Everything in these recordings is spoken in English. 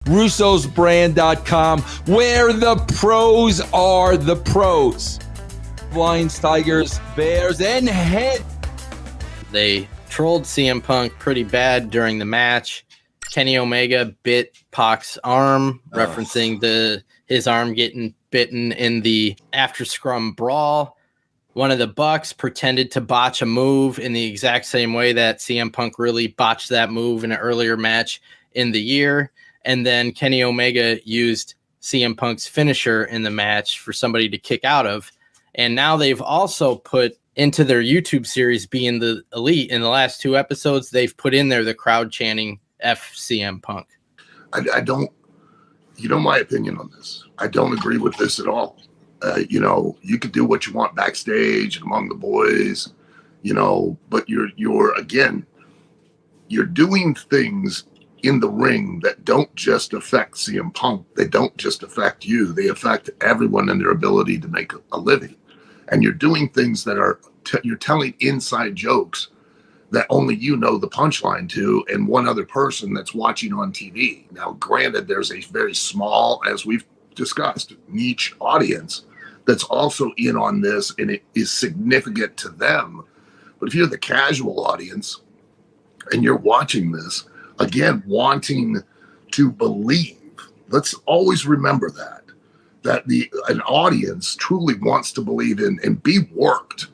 russosbrand.com, where the pros are the pros. Lions, Tigers, Bears, and head. They trolled CM Punk pretty bad during the match. Kenny Omega bit Pac's arm, referencing his arm getting bitten in the after scrum brawl. One of the Bucks pretended to botch a move in the exact same way that CM Punk really botched that move in an earlier match in the year. And then Kenny Omega used CM Punk's finisher in the match for somebody to kick out of. And now they've also put into their YouTube series, Being the Elite, in the last 2 episodes, they've put in there the crowd chanting F CM Punk. I don't, my opinion on this. I don't agree with this at all. You could do what you want backstage and among the boys, but you're doing things in the ring that don't just affect CM Punk. They don't just affect you. They affect everyone and their ability to make a living. And you're doing things that are, you're telling inside jokes that only you know the punchline to, and one other person that's watching on TV. Now, granted, there's a very small, as we've discussed, niche audience that's also in on this, and it is significant to them. But if you're the casual audience and you're watching this, again, wanting to believe, let's always remember that an audience truly wants to believe in and be worked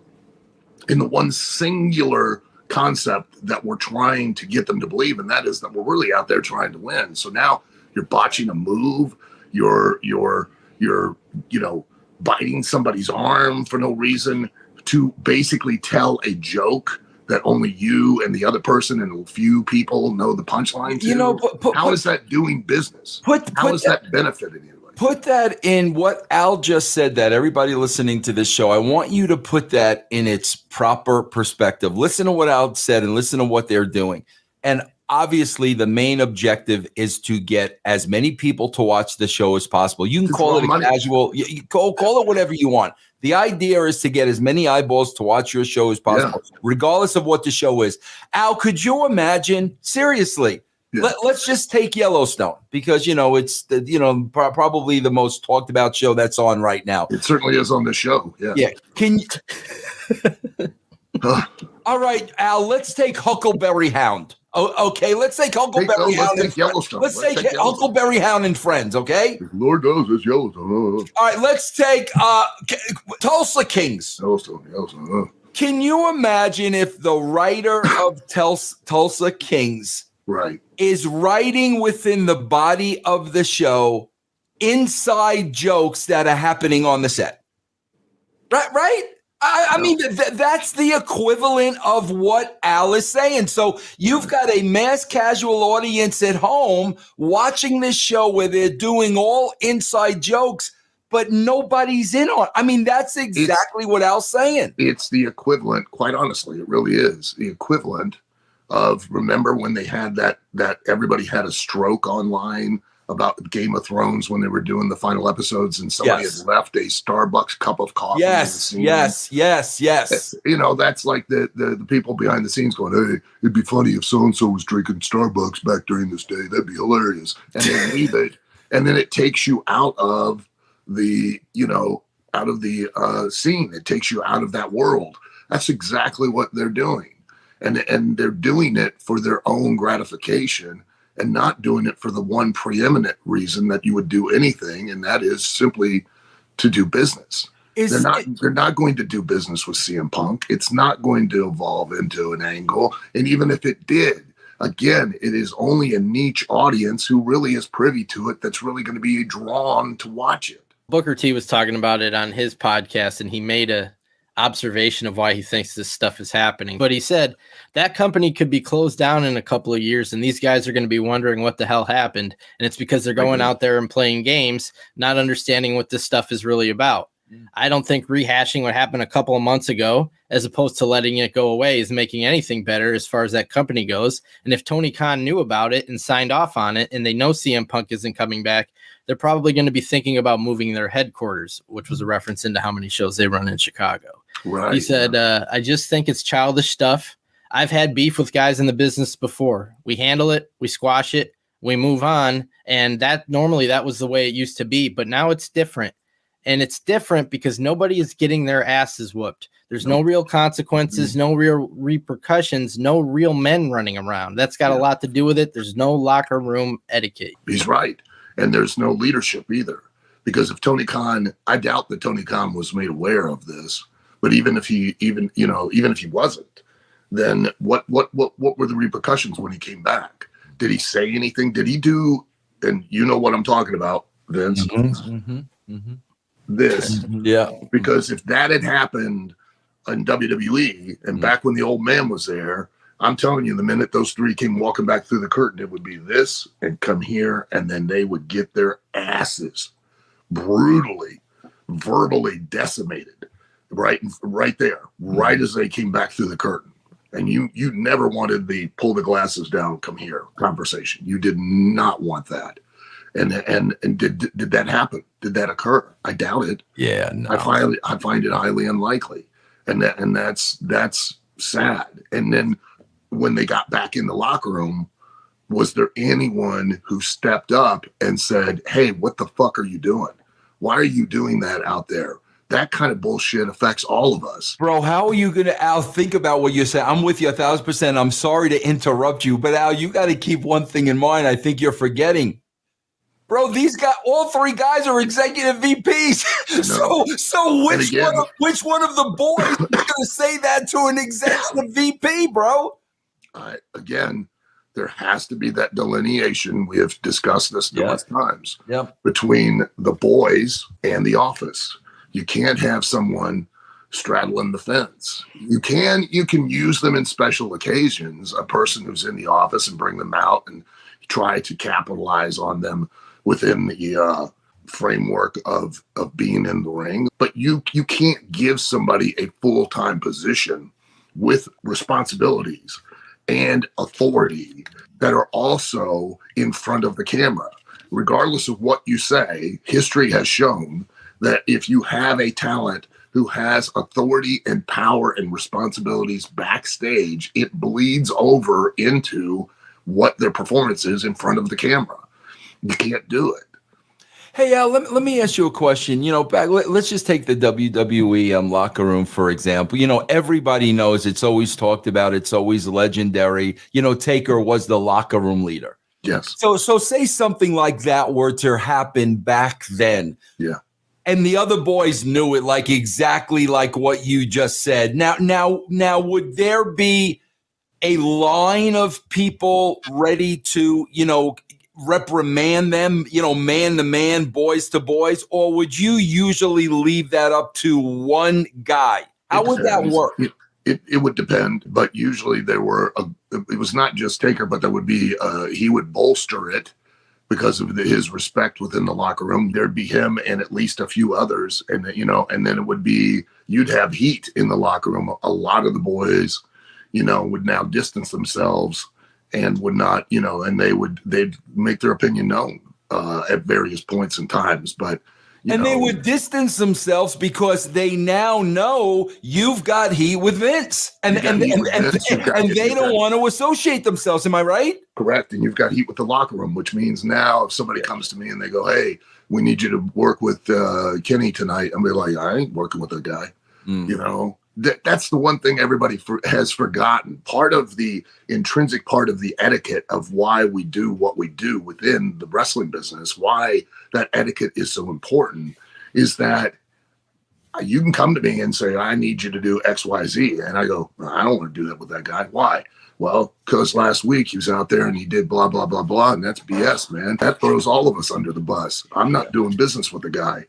in the one singular concept that we're trying to get them to believe, and that is that we're really out there trying to win. So now you're botching a move, you're biting somebody's arm for no reason to basically tell a joke that only you and the other person and a few people know the punchline to. How is that doing business? How is that benefiting anybody? Put that in what Al just said, that everybody listening to this show, I want you to put that in its proper perspective. Listen to what Al said and listen to what they're doing. And obviously the main objective is to get as many people to watch the show as possible. You can call it a casual, you call it whatever you want. The idea is to get as many eyeballs to watch your show as possible, regardless of what the show is. Al, could you imagine, seriously, let's just take Yellowstone, because, it's the, probably the most talked about show that's on right now. It certainly is on the show. Yeah. Can you? All right, Al, let's take Huckleberry Hound. Oh, okay, let's take Huckleberry Hound. Let's take Huckleberry Hound and Friends, okay? Lord knows it's Yellowstone. All right, let's take Tulsa Kings. Yellowstone. Can you imagine if the writer of Tulsa Kings is writing within the body of the show inside jokes that are happening on the set? Right? I mean, that's the equivalent of what Al is saying. So you've got a mass casual audience at home watching this show where they're doing all inside jokes, but nobody's in on it. I mean, that's exactly what Al's saying. It's the equivalent, quite honestly, it really is the equivalent of, remember when they had that everybody had a stroke online about Game of Thrones when they were doing the final episodes, and somebody had left a Starbucks cup of coffee. Yes. That's like the people behind the scenes going, "Hey, it'd be funny if so-and-so was drinking Starbucks back during this day. That'd be hilarious." And they leave it. And then it takes you out of the scene. It takes you out of that world. That's exactly what they're doing. And they're doing it for their own gratification, and not doing it for the one preeminent reason that you would do anything, and that is simply to do business. They're not going to do business with CM Punk. It's not going to evolve into an angle. And even if it did, again, it is only a niche audience who really is privy to it that's really going to be drawn to watch it. Booker T was talking about it on his podcast, and he made a observation of why he thinks this stuff is happening. But he said that company could be closed down in a couple of years, and these guys are going to be wondering what the hell happened. And it's because they're going out there and playing games, not understanding what this stuff is really about. I don't think rehashing what happened a couple of months ago, as opposed to letting it go away, is making anything better as far as that company goes. And if Tony Khan knew about it and signed off on it, and they know CM Punk isn't coming back, they're probably going to be thinking about moving their headquarters, which was a reference into how many shows they run in Chicago. He said, I just think it's childish stuff. I've had beef with guys in the business before. We handle it, we squash it, we move on, And that normally that was the way it used to be, but now it's different. And it's different because nobody is getting their asses whooped. There's no real consequences, no real repercussions, no real men running around. That's got a lot to do with it. There's no locker room etiquette. He's right. And there's no leadership either. Because if Tony Khan, I doubt that Tony Khan was made aware of this, but even if he wasn't, then what were the repercussions when he came back? Did he say anything? Did he do, and you know what I'm talking about, Vince? This. Yeah. Because if that had happened in WWE and back when the old man was there, I'm telling you, the minute those three came walking back through the curtain, it would be this and come here, and then they would get their asses brutally, verbally decimated right there, right as they came back through the curtain. And you never wanted the pull the glasses down, come here conversation. You did not want that. And did that happen? Did that occur? I doubt it. Yeah, no. I find it highly unlikely, and that's sad. And then when they got back in the locker room, was there anyone who stepped up and said, "Hey, what the fuck are you doing? Why are you doing that out there?" That kind of bullshit affects all of us. Bro, how are you going to, Al, think about what you said? I'm with you 1,000%. I'm sorry to interrupt you, but Al, you got to keep one thing in mind. I think you're forgetting. Bro, these guys, all three guys are executive VPs. So which one of the boys is going to say that to an executive VP, bro? Again, there has to be that delineation. We have discussed this numerous times between the boys and the office. You can't have someone straddling the fence. You can use them in special occasions, a person who's in the office, and bring them out and try to capitalize on them within the framework of being in the ring. But you can't give somebody a full-time position with responsibilities and authority that are also in front of the camera. Regardless of what you say, history has shown that if you have a talent who has authority and power and responsibilities backstage, it bleeds over into what their performance is in front of the camera. You can't do it. Hey, Al, let me ask you a question. Let's just take the WWE locker room, for example. Everybody knows, it's always talked about. It's always legendary. Taker was the locker room leader. Yes. So say something like that were to happen back then. Yeah. And the other boys knew it, like exactly like what you just said. Now, would there be a line of people ready to, reprimand them, man to man, boys to boys, or would you usually leave that up to one guy? How would that work? It would depend, but usually it was not just Taker, but there would be, he would bolster it because of his respect within the locker room. There'd be him and at least a few others. And, and then it would be, you'd have heat in the locker room. A lot of the boys, would now distance themselves and would not, and they'd make their opinion known at various points and times. But they would distance themselves because they now know you've got heat with Vince, and they don't want to associate themselves. Am I right? Correct. And you've got heat with the locker room, which means now if somebody comes to me and they go, "Hey, we need you to work with Kenny tonight," I'm like, "I ain't working with that guy." That's the one thing everybody has forgotten. Part of the intrinsic part of the etiquette of why we do what we do within the wrestling business, why that etiquette is so important, is that you can come to me and say, "I need you to do X, Y, Z." And I go, "I don't want to do that with that guy." Why? Well, because last week he was out there and he did blah, blah, blah, blah. And that's BS, man. That throws all of us under the bus. I'm not doing business with the guy.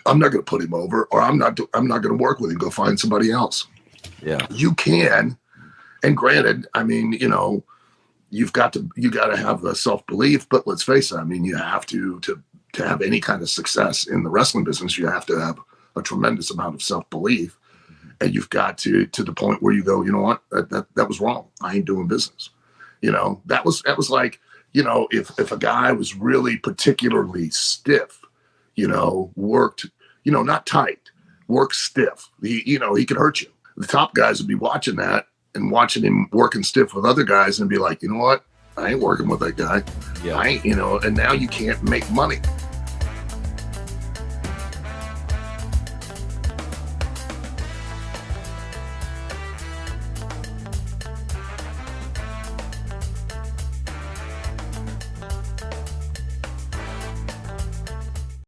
I'm not going to put him over, or I'm not going to work with him. Go find somebody else. Yeah, you can. And granted, I mean, you got to have a self-belief, but let's face it. I mean, you have to have any kind of success in the wrestling business, you have to have a tremendous amount of self-belief, and you've got to the point where you go, "You know what, that was wrong. I ain't doing business." That was like, if a guy was really particularly stiff, worked, not tight, worked stiff. He could hurt you. The top guys would be watching that and watching him working stiff with other guys and be like, "You know what? I ain't working with that guy. Yeah. I ain't, and now you can't make money.